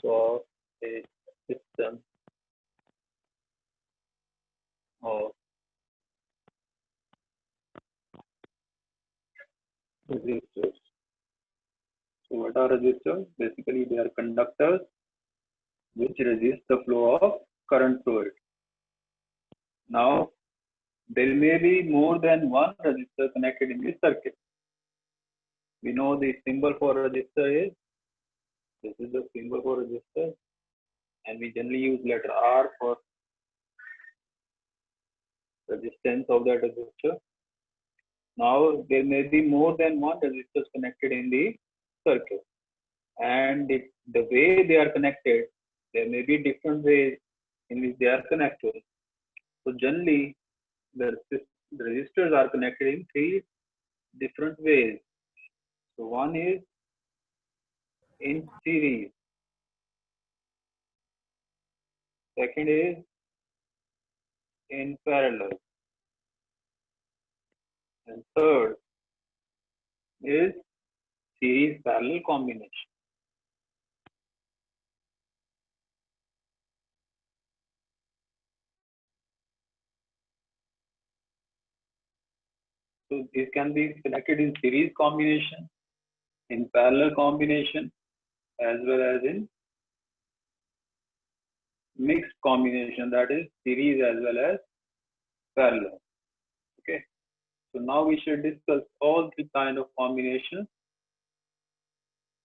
of a system of resistors. So what are resistors? Basically, they are conductors which resist the flow of current through it. Now, there may be more than one resistor connected in this circuit. We know the symbol for resistor is, this is the symbol for resistor, and we generally use letter R for resistance of that resistor. Now, there may be more than one resistors connected in the circuit, and the way they are connected, there may be different ways in which they are connected. So generally, the resistors are connected in three different ways. So one is in series, second is in parallel, and third is series parallel combination. So these can be connected in series combination, in parallel combination, as well as in mixed combination, that is series as well as parallel. Okay. So now we should discuss all three kind of combinations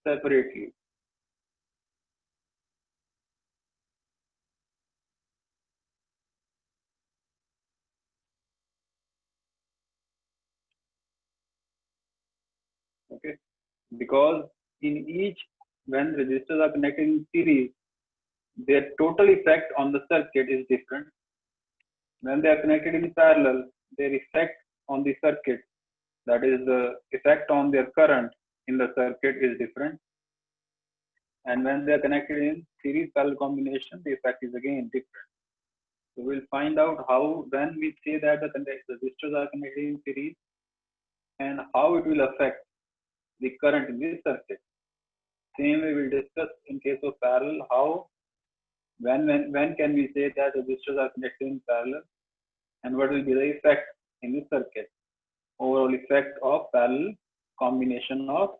separately. Okay. Because in each, when resistors are connected in series, their total effect on the circuit is different. When they are connected in parallel, their effect on the circuit, that is the effect on their current in the circuit, is different. And when they are connected in series parallel combination, the effect is again different. So we'll find out how, when we say that the resistors are connected in series, and how it will affect the current in this circuit. Same way we'll discuss in case of parallel, how, when can we say that resistors are connected in parallel, and what will be the effect in this circuit. Overall effect of parallel combination of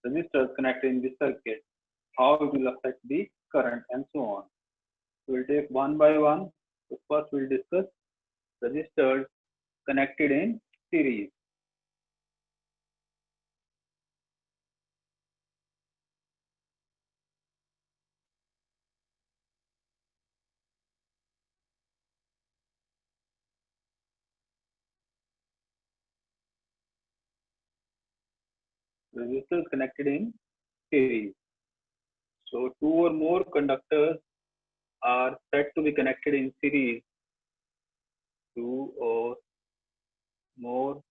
resistors connected in this circuit, how it will affect the current, and so on. So we'll take one by one. So first we'll discuss resistors connected in series. Resistors connected in series. So two or more conductors are said to be connected in series. Two or more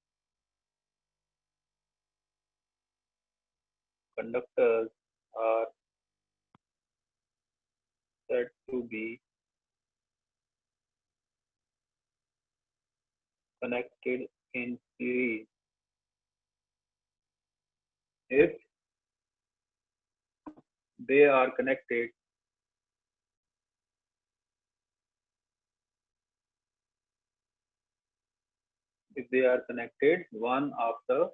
conductors are said to be connected in series if they are connected one after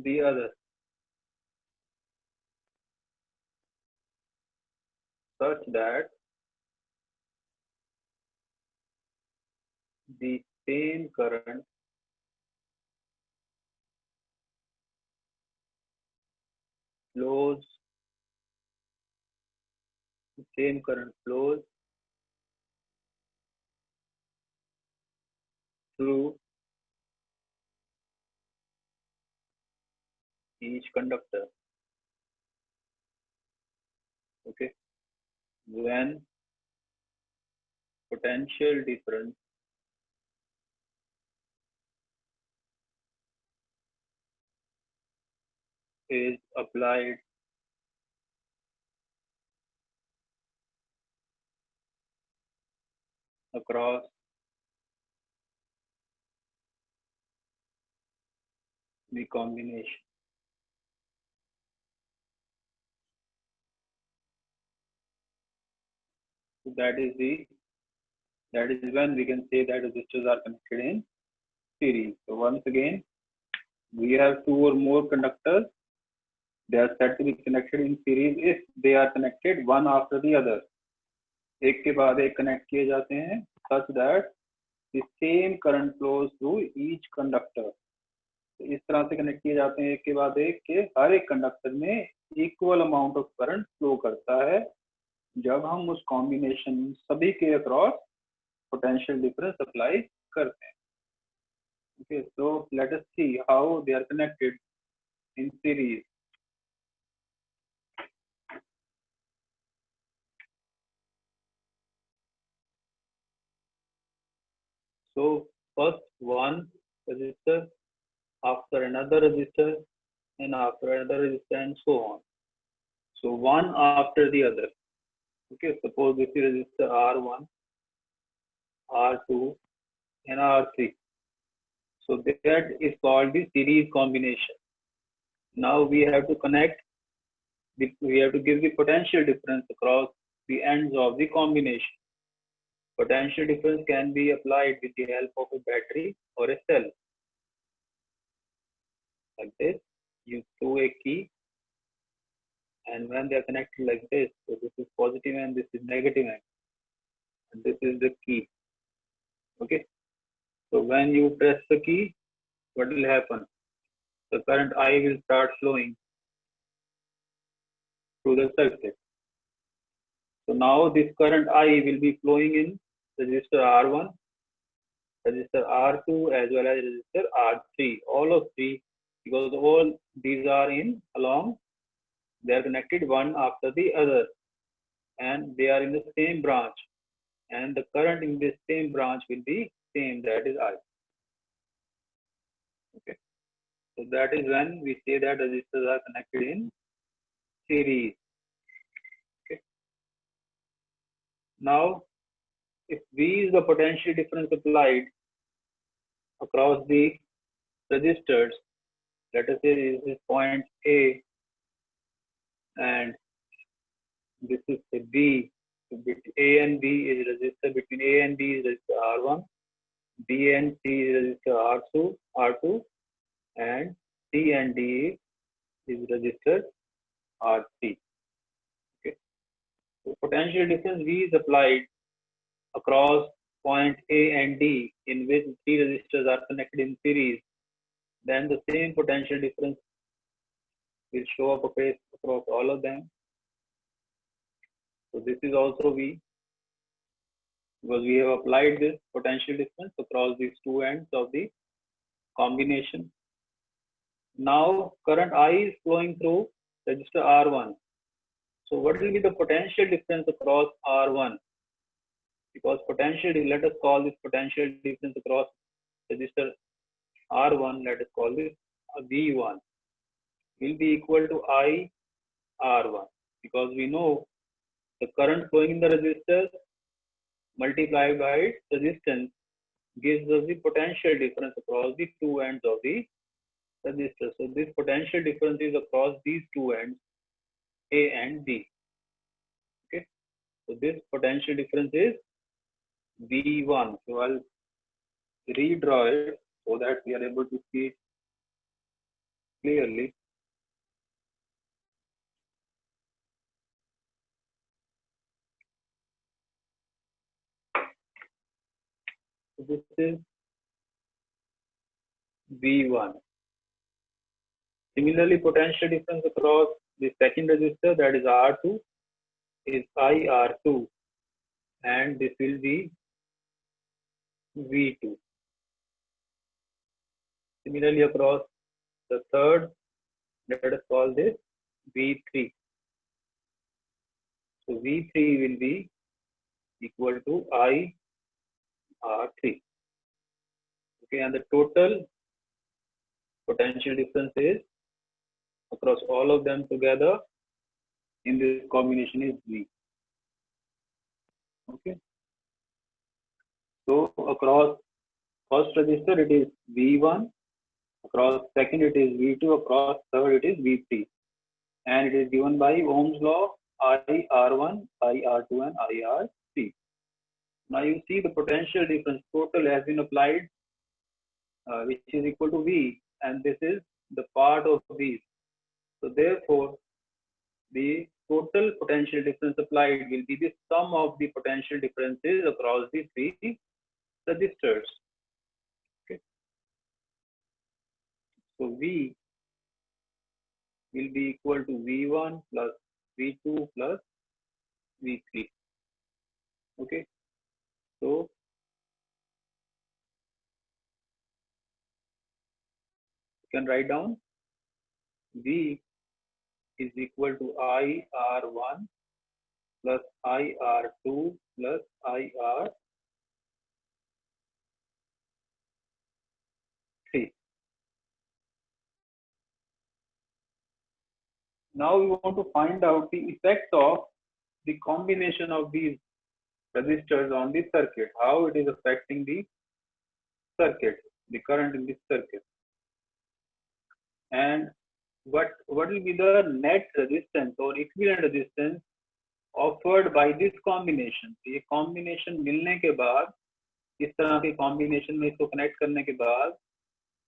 the other, such that the same current flows through each conductor. Okay, when potential difference is applied across the combination. So that is when we can say that resistors are connected in series. So once again, we have two or more conductors. They are said to be connected in series if they are connected one after the other. एक के बाद एक connect किए जाते हैं such that the same current flows through each conductor. तो इस तरह से कनेक्ट किए जाते हैं एक के बाद एक के हर एक कंडक्टर में equal amount of current flow करता है जब हम उस कॉम्बिनेशन सभी के अक्रॉस पोटेंशियल डिफरेंस अप्लाई करते हैं. Okay, so let us see how they are connected in series. So first one resistor, after another resistor, and after another resistor, and so on. So one after the other. Okay, suppose this is resistor R1, R2, and R3. So that is called the series combination. Now we have to connect, we have to give the potential difference across the ends of the combination. Potential difference can be applied with the help of a battery or a cell. Like this, you throw a key, and when they are connected like this, so this is positive and this is negative end, and this is the key. Okay, so when you press the key, what will happen? The current I will start flowing through the circuit. So now this current I will be flowing in resistor R1, resistor R2, as well as resistor R3. All of three, because all these are in along, they are connected one after the other, and they are in the same branch, and the current in this same branch will be same, that is I. Okay, so that is when we say that resistors are connected in series. Okay, now if V is the potential difference applied across the resistors, let us say this is point A and this is a B. So A and B is resistor, between A and B is resistor R1, B and C is resistor R2, and C and D is resistor R3. Okay, so potential difference V is applied across point A and D, in which three resistors are connected in series. Then the same potential difference will show up across all of them. So this is also V, because we have applied this potential difference across these two ends of the combination. Now current I is flowing through resistor R1. So what will be the potential difference across R1? Because potential, let us call this potential difference across resistor R1, let us call this V1, will be equal to I R1, because we know the current flowing in the resistor multiplied by its resistance gives us the potential difference across the two ends of the resistor. So this potential difference is across these two ends, A and B. Okay, so this potential difference is V1. So I'll redraw it so that we are able to see it clearly. So this is V1. Similarly, potential difference across the second resistor, that is R2, is IR2, and this will be V2. Similarly, across the third, let us call this V3. So V3 will be equal to IR3. Okay, and the total potential difference is across all of them together in this combination is V. Okay, so across first resistor it is V1, across second it is V2, across third it is V3, and it is given by Ohm's law, IR1, IR2, and IR3. Now you see the potential difference total has been applied, which is equal to V, and this is the part of V. So therefore, the total potential difference applied will be the sum of the potential differences across the three resistors. Okay. So V will be equal to V1 plus V2 plus V3. Okay. So you can write down V is equal to IR1 plus IR2 plus IR3. Now we want to find out the effect of the combination of these resistors on the circuit, how it is affecting the circuit, the current in this circuit, and what will be the net resistance or equivalent resistance offered by this combination. ये combination मिलने के बाद, इस तरह के combination में इसको connect करने के बाद,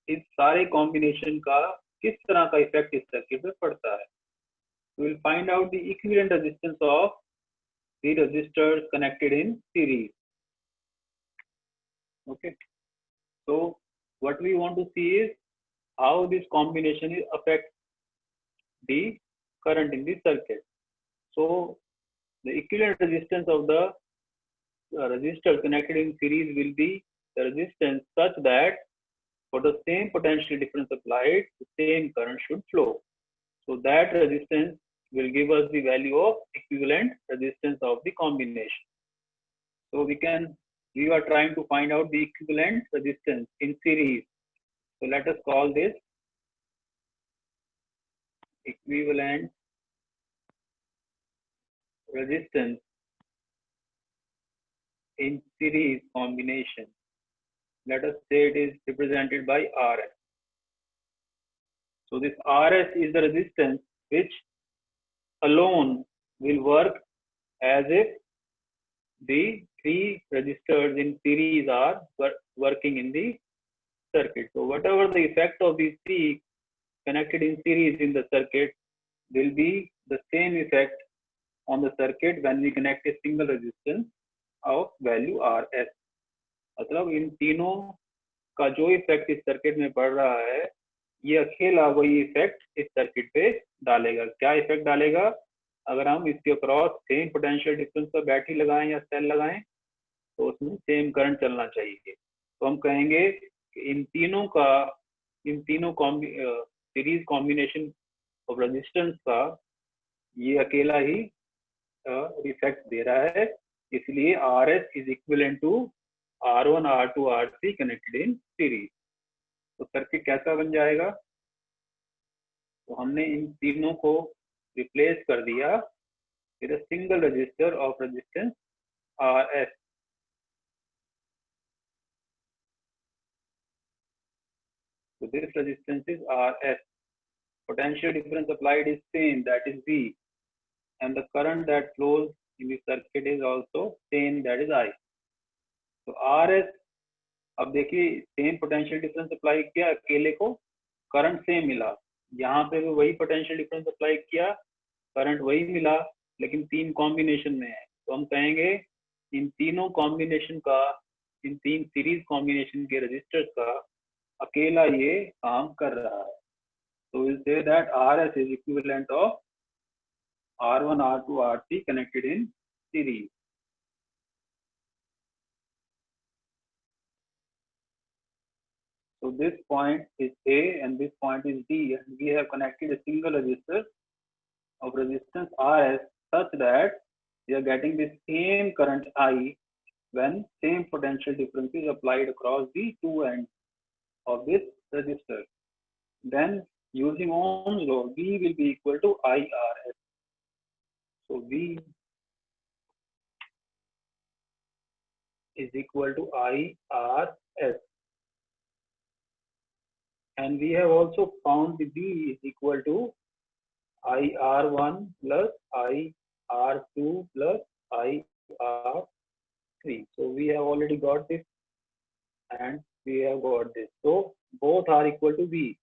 इस सारे combination का किस तरह का effect इस circuit पे पड़ता है. We will find out the equivalent resistance of the resistors connected in series. Okay. So what we want to see is how this combination affects the current in the circuit. So the equivalent resistance of the resistor connected in series will be the resistance such that for the same potential difference applied, the same current should flow. So that resistance will give us the value of equivalent resistance of the combination. So we are trying to find out the equivalent resistance in series. So let us call this equivalent resistance in series combination. Let us say it is represented by Rs. So this Rs is the resistance which alone will work as if the three resistors in series are working in the circuit. So whatever the effect of these three connected in series in the circuit will be the same effect on the circuit when we connect a single resistance of value Rs. मतलब इन तीनों का जो effect इस circuit में पड़ रहा है, ये अकेला वही इफेक्ट इस सर्किट पे डालेगा. क्या इफेक्ट डालेगा? अगर हम इसके अक्रॉस सेम पोटेंशियल डिफरेंस का बैटरी लगाएं या सेल लगाएं तो उसमें सेम करंट चलना चाहिए. तो हम कहेंगे कि इन तीनों सीरीज कॉम्बिनेशन ऑफ रेजिस्टेंस का ये अकेला ही इफेक्ट दे रहा है, इसलिए Rs is equivalent to R1, R2, R3 connected in series. तो सर्किट कैसा बन जाएगा? तो हमने इन तीनों को रिप्लेस कर दिया with a single register of resistance Rs. So this resistance is Rs. Potential difference applied is same, that is V, and the current that flows in the circuit is also same, that is I. तो Rs, अब देखिए same potential difference apply किया, अकेले को current same मिला, यहाँ पे भी वही पोटेंशियल डिफरेंस अप्लाई किया, करंट वही मिला, लेकिन तीन कॉम्बिनेशन में है. तो हम कहेंगे इन तीनों कॉम्बिनेशन का, इन तीन सीरीज कॉम्बिनेशन के रजिस्टर्स का अकेला ये काम कर रहा है. तो we'll say that Rs is equivalent of R1, R2, R3 connected in series. So this point is A and this point is D, and we have connected a single resistor of resistance Rs such that we are getting the same current I when same potential difference is applied across the two ends of this resistor. Then using Ohm's law, V will be equal to IRS. So V is equal to IRS. And we have also found the V is equal to IR1 plus IR2 plus IR3. 3. So we have already got this and we have got this. So both are equal to V.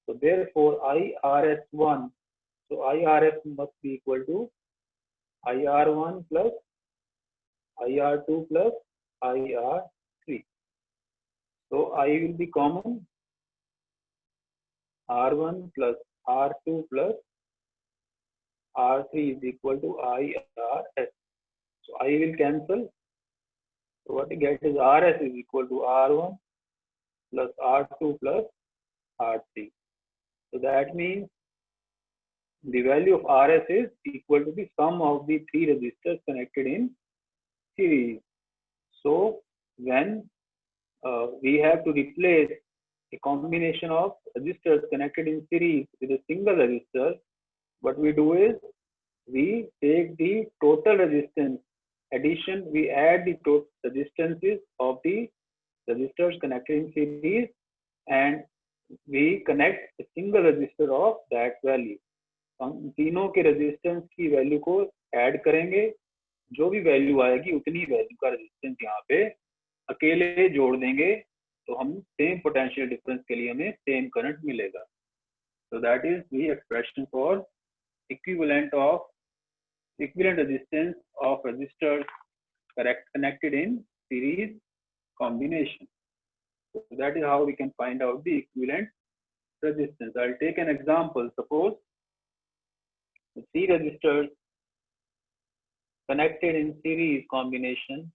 So therefore IRS1, so IRS must be equal to IR1 plus IR2 plus IR3. So I will be common R1 plus R2 plus R3 is equal to IRS. So I will cancel. So what you get is RS is equal to R1 plus R2 plus R3. So that means the value of RS is equal to the sum of the three resistors connected in series. So when we have to replace a combination of resistors connected in series with a single resistor, what we do is we take the total resistance addition, we add the total resistances of the resistors connected in series and we connect a single resistor of that value. हम तीनों के resistance की value को add करेंगे, जो भी value आएगी उतनी वैल्यू का रेजिस्टेंस यहाँ पे अकेले जोड़ देंगे तो हम सेम पोटेंशियल डिफरेंस के लिए हमें सेम करंट मिलेगा. So that is the expression for equivalent resistance of resistors connected in series combination. So that is how we can find out the equivalent resistance. I'll take an example. Suppose three resistors connected in series combination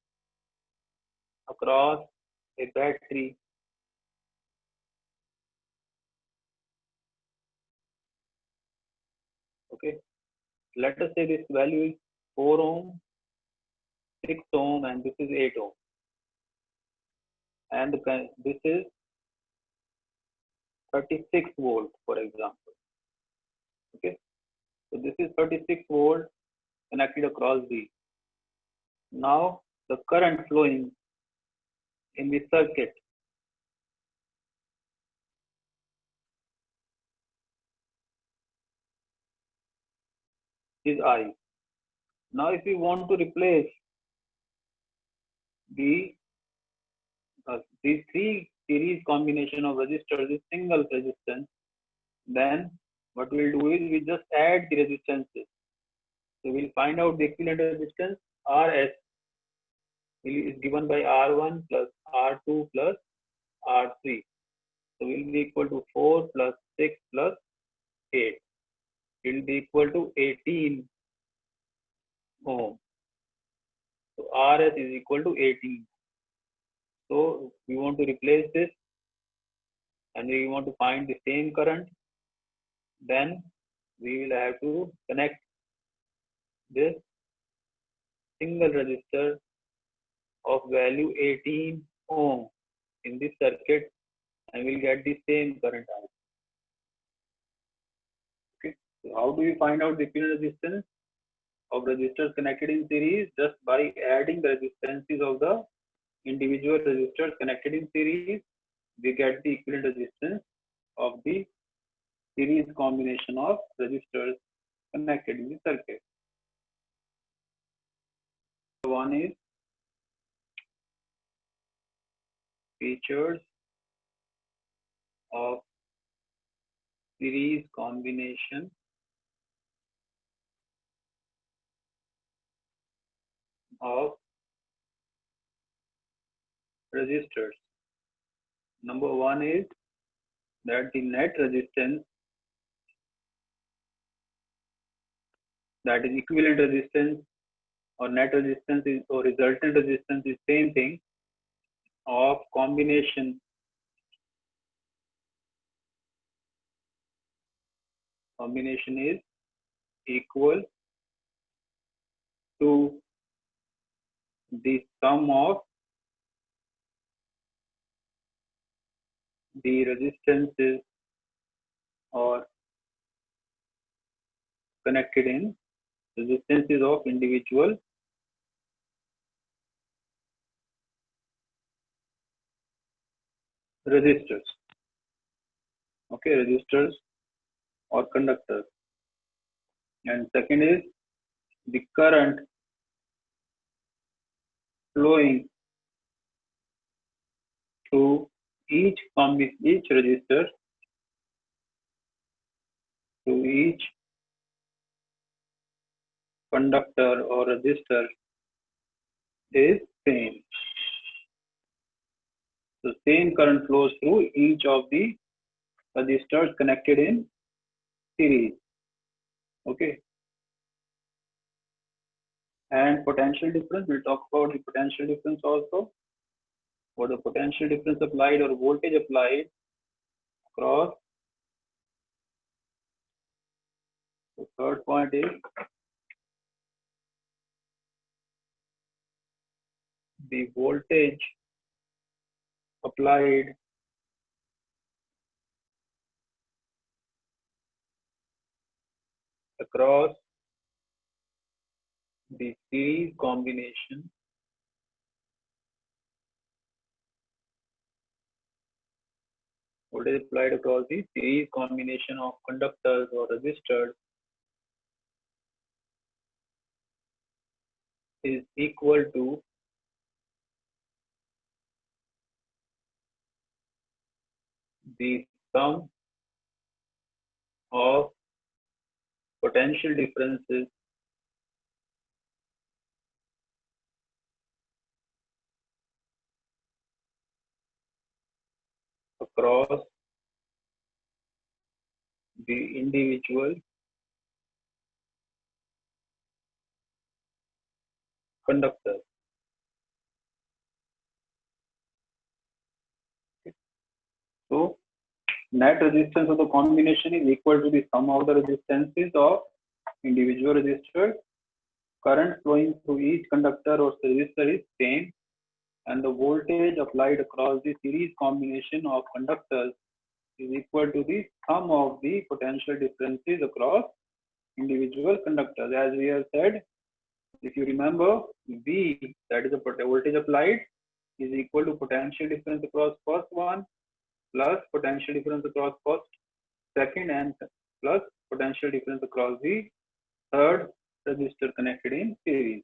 across a battery. Okay, let us say this value is 4 ohm, 6 ohm, and this is 8 ohm, and this is 36 volt, for example. Okay, so this is 36 volt connected across these. Now the current flowing in the circuit is I. Now if we want to replace these three series combination of resistors with single resistance, then what we'll do is we just add the resistances. So we'll find out the equivalent resistance. RS is given by R1 plus R2 plus R3. So will be equal to 4 plus 6 plus 8. It will be equal to 18 ohm. So RS is equal to 18. So we want to replace this and we want to find the same current. Then we will have to connect this single resistor of value 18 ohm in this circuit and we'll get the same current out. Okay, so how do we find out the equivalent resistance of resistors connected in series? Just by adding the resistances of the individual resistors connected in series, we get the equivalent resistance of the series combination of resistors connected in the circuit. One is features of series combination of resistors. Number one is that the net resistance, that is equivalent resistance or net resistance is, or resultant resistance is same thing of combination is equal to the sum of the resistances or connected in resistances of individual resistors. Okay, resistors or conductors. And second is the current flowing through each register, to each conductor or resistor is same. So same current flows through each of the resistors connected in series. Okay. And potential difference, we'll talk about the potential difference also. For the potential difference applied or voltage applied across. The third point is the voltage applied across the series combination voltage applied across the series combination of conductors or resistors is equal to the sum of potential differences across the individual conductors. So net resistance of the combination is equal to the sum of the resistances of individual resistors. Current flowing through each conductor or resistor is same, and the voltage applied across the series combination of conductors is equal to the sum of the potential differences across individual conductors. As we have said, if you remember, V, that is the voltage applied, is equal to potential difference across first one plus potential difference across first, second, and plus potential difference across the third resistor connected in series.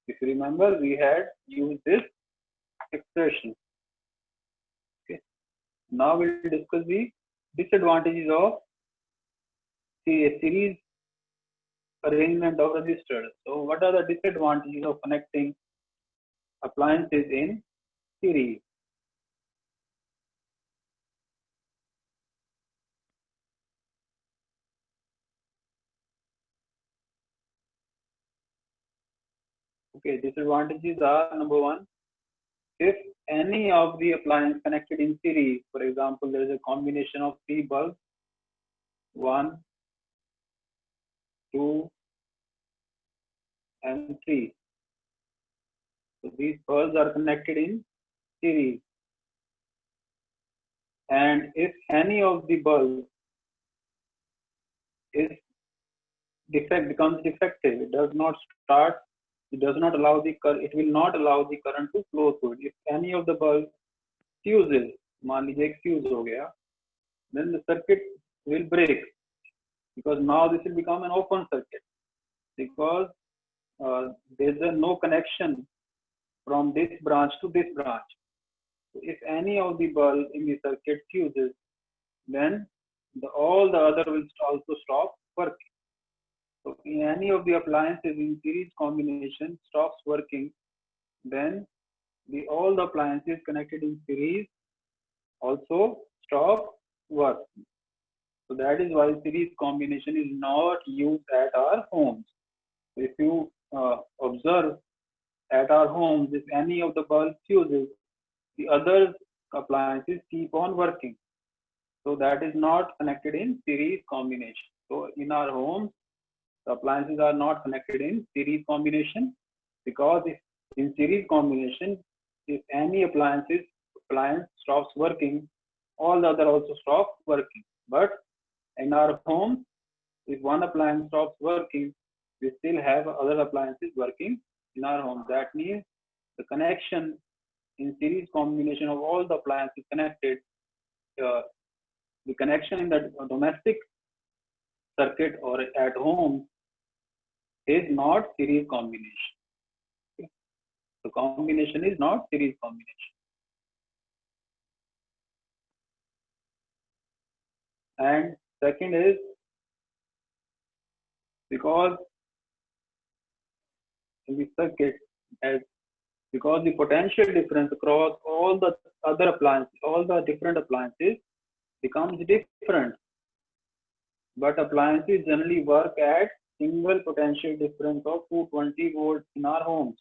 If you remember, we had used this expression. Okay. Now we'll discuss the disadvantages of the series arrangement of resistors. So what are the disadvantages of connecting appliances in series? Okay, disadvantages are: number one, if any of the appliance connected in series, for example, there is a combination of three bulbs, 1, 2, and 3. So these bulbs are connected in series. And if any of the bulbs is becomes defective, it does not start, it does not allow the current, it will not allow the current to flow through it. If any of the bulbs fuses, मान लीजिए एक fuse हो गया, then the circuit will break, because now this will become an open circuit, because there is no connection from this branch to this branch. So if any of the bulb in the circuit fuses, then all the other will also stop working. So if any of the appliances in series combination stops working, then all the appliances connected in series also stop working. So that is why series combination is not used at our homes. If you observe at our homes, if any of the bulbs fuses, the other appliances keep on working. So that is not connected in series combination. So in our homes, the appliances are not connected in series combination, because if in series combination, if any appliance stops working, all the other also stop working. But in our home, if one appliance stops working, we still have other appliances working in our home. That means the connection in series combination of all the appliances connected, the connection in the domestic circuit or at home is not series combination. Okay. The combination is not series combination. And second is because in the circuit, as because the potential difference across all the other appliances, all the different appliances becomes different. But appliances generally work at single potential difference of 220 volts in our homes.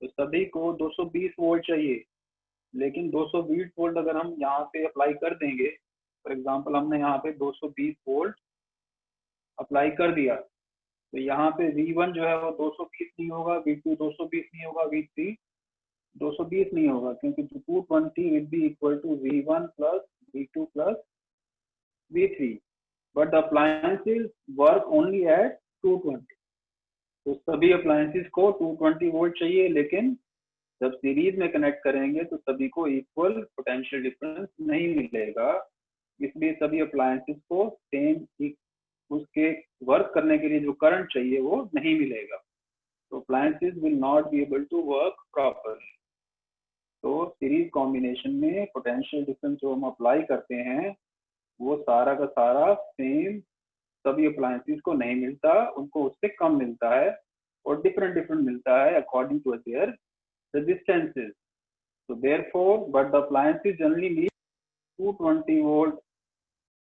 तो सभी को 220 volt चाहिए, लेकिन 220 volt अगर हम यहाँ पे apply कर देंगे, फॉर एग्जांपल हमने यहाँ पे 220 वोल्ट अप्लाई कर दिया, तो यहाँ पे V1 जो है वो 220 नहीं होगा, V2 220 नहीं होगा, V3 220 नहीं होगा, क्योंकि 220 will be equal to V1 plus V2 plus V3, but the appliances work only at 220. तो सभी अप्लायंसेस को 220 वोल्ट चाहिए, लेकिन जब सीरीज में कनेक्ट करेंगे तो सभी को इक्वल पोटेंशियल डिफरेंस नहीं मिलेगा, इसलिए सभी अप्लायंसेस को सेम उसके वर्क करने के लिए जो करंट चाहिए वो नहीं मिलेगा, तो appliances will not be able to work properly. तो सीरीज कॉम्बिनेशन में पोटेंशियल डिफरेंस जो हम अप्लाई करते हैं वो सारा का सारा सेम सभी अप्लायंसेस को नहीं मिलता, उनको उससे कम मिलता है और डिफरेंट मिलता है according to their resistances. So therefore, but the appliances generally need 220 volt